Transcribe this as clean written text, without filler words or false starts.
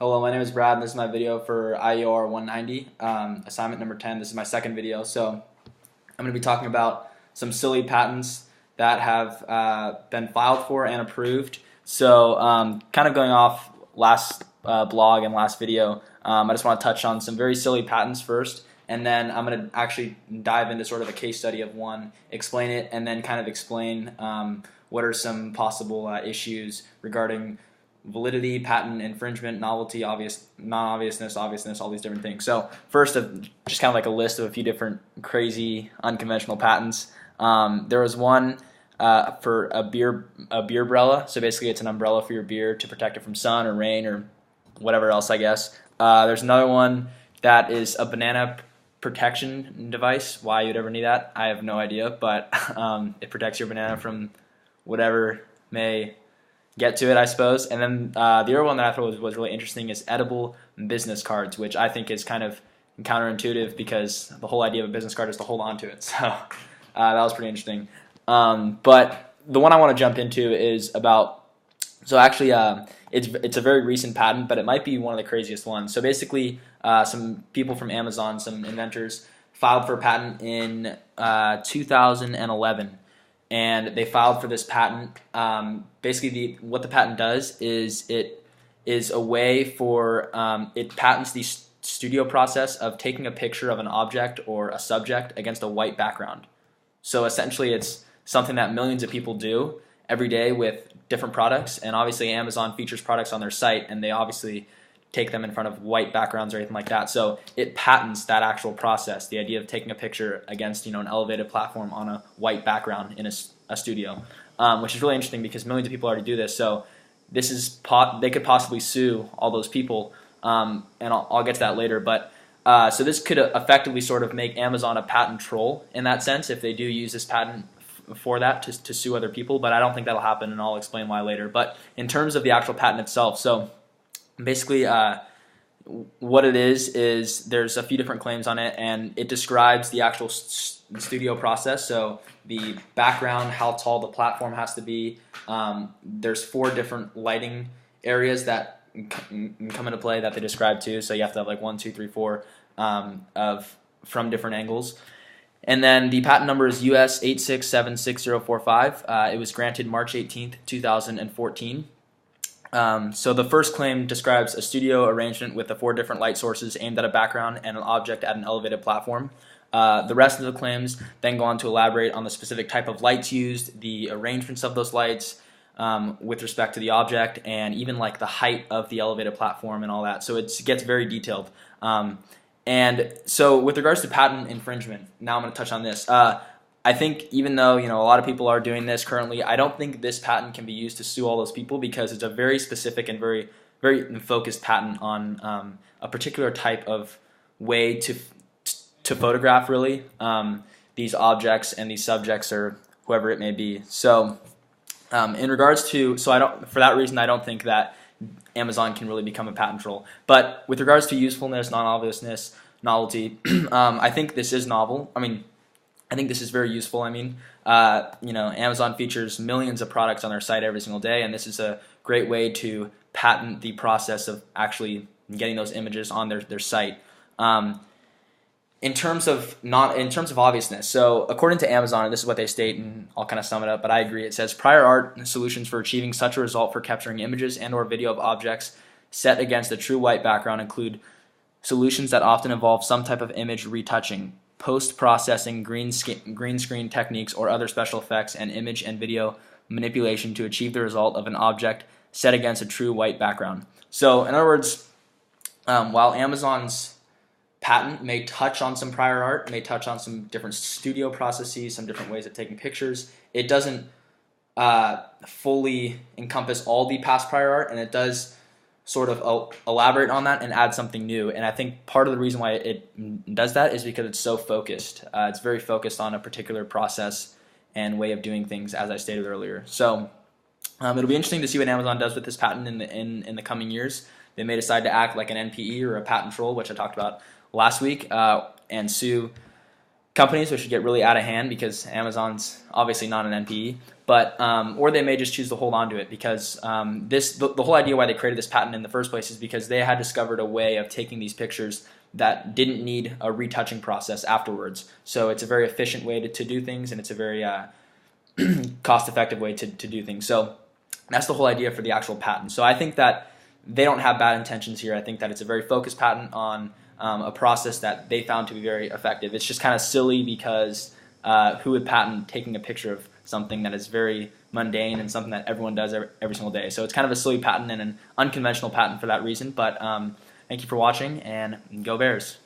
Hello, my name is Brad, and this is my video for IER 190, assignment number 10. This is my second video, so I'm going to be talking about some silly patents that have been filed for and approved. So kind of going off last blog and last video, I just want to touch on some very silly patents first, and then I'm going to actually dive into sort of a case study of one, explain it, and then kind of explain what are some possible issues regarding validity, patent infringement, novelty, non-obviousness, obviousness, all these different things. So first, just kind of like a list of a few different crazy, unconventional patents. There was one for a beer umbrella. So basically, it's an umbrella for your beer to protect it from sun or rain or whatever else, I guess. There's another one that is a banana protection device. Why you'd ever need that, I have no idea, but it protects your banana from whatever may get to it, I suppose. And then the other one that I thought was really interesting is edible business cards, which I think is kind of counterintuitive because the whole idea of a business card is to hold on to it. So that was pretty interesting. But the one I want to jump into is about, so actually it's a very recent patent, but it might be one of the craziest ones. So basically some people from Amazon, some inventors, filed for a patent in 2011. And they filed for this patent. Basically, what the patent does is it is a way for it patents the studio process of taking a picture of an object or a subject against a white background. So essentially, it's something that millions of people do every day with different products. And obviously, Amazon features products on their site, and they obviously take them in front of white backgrounds or anything like that. So it patents that actual process, the idea of taking a picture against an elevated platform on a white background in a studio, which is really interesting because millions of people already do this. So this is they could possibly sue all those people, and I'll get to that later. But so this could effectively sort of make Amazon a patent troll in that sense if they do use this patent for that to sue other people. But I don't think that'll happen, and I'll explain why later. But in terms of the actual patent itself, so basically, what it is there's a few different claims on it, and it describes the actual studio process. So the background, how tall the platform has to be. There's 4 different lighting areas that come into play that they describe too. So you have to have like 1, 2, 3, 4 from different angles. And then the patent number is US 8676045. It was granted March 18th, 2014. So the first claim describes a studio arrangement with the 4 different light sources aimed at a background and an object at an elevated platform. The rest of the claims then go on to elaborate on the specific type of lights used, the arrangements of those lights with respect to the object, and even like the height of the elevated platform and all that. So it gets very detailed. And so with regards to patent infringement, now I'm going to touch on this. I think even though a lot of people are doing this currently, I don't think this patent can be used to sue all those people because it's a very specific and very focused patent on a particular type of way to photograph really these objects and these subjects or whoever it may be. So in regards to, for that reason I don't think that Amazon can really become a patent troll. But with regards to usefulness, non-obviousness, novelty, I think this is novel. I think this is very useful. Amazon features millions of products on their site every single day, and this is a great way to patent the process of actually getting those images on their site. In terms of obviousness, so according to Amazon, and this is what they state, and I'll kind of sum it up, but I agree. It says prior art solutions for achieving such a result for capturing images and/or video of objects set against a true white background include solutions that often involve some type of image retouching, post-processing, green screen techniques, or other special effects, and image and video manipulation to achieve the result of an object set against a true white background. So in other words, while Amazon's patent may touch on some prior art, may touch on some different studio processes, some different ways of taking pictures, it doesn't fully encompass all the past prior art, and it does sort of elaborate on that and add something new. And I think part of the reason why it does that is because it's so focused. It's very focused on a particular process and way of doing things, as I stated earlier. So it'll be interesting to see what Amazon does with this patent in the coming years. They may decide to act like an NPE or a patent troll, which I talked about last week, and sue companies, which would get really out of hand because Amazon's obviously not an NPE, but or they may just choose to hold on to it because the whole idea why they created this patent in the first place is because they had discovered a way of taking these pictures that didn't need a retouching process afterwards. So it's a very efficient way to do things, and it's a very cost-effective way to do things. So that's the whole idea for the actual patent. So I think that they don't have bad intentions here. I think that it's a very focused patent on a process that they found to be very effective. It's just kind of silly because who would patent taking a picture of something that is very mundane and something that everyone does every single day? So it's kind of a silly patent and an unconventional patent for that reason. But thank you for watching, and go Bears.